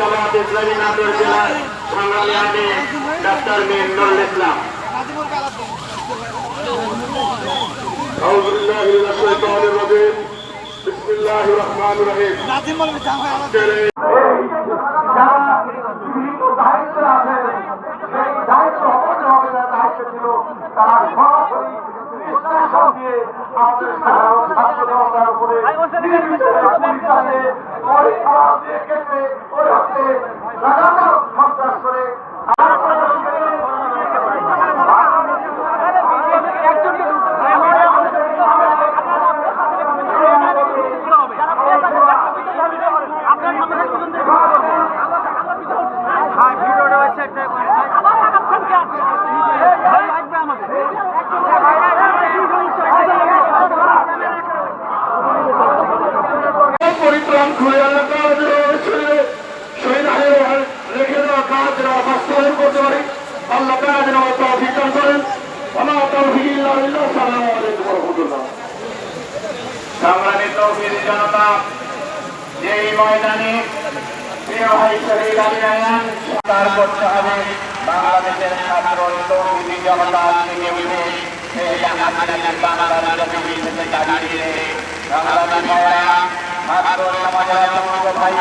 জামায়াত ইসলামী নাটোর জেলার সংগ্রামী আইনে ডাক্তার মীর নুরুল ইসলাম। আউযু বিল্লাহি মিনাশ শাইতানির রাজিম। বিসমিল্লাহির রহমানির রহিম। পরিত্রাণ খুলে আল্লাহ শহীদ রেখে দেওয়া কাজ বাস্তবায়ন করতে পারি। আল্লাহ যেন তৌফিক দান করেন। আমার তৌফিক ইল্লা বিল্লাহ। আসসালামু আলাইকুম ওয়া রাহমাতুল্লাহ। সংগ্রামী তৌহিদ জনতা, যেই ময়দানে প্রিয় ভাই শহীদ আলী রায়হান সরকার করতে হবে, বাংলাদেশের ছাত্র তৌহিদি জনতা থেকে উঠে সেই হাসিনার বাংলাদেশের বিরুদ্ধে দাঁড়িয়ে সংগ্রামী ভাইরা ছাত্র সমাজের ভাই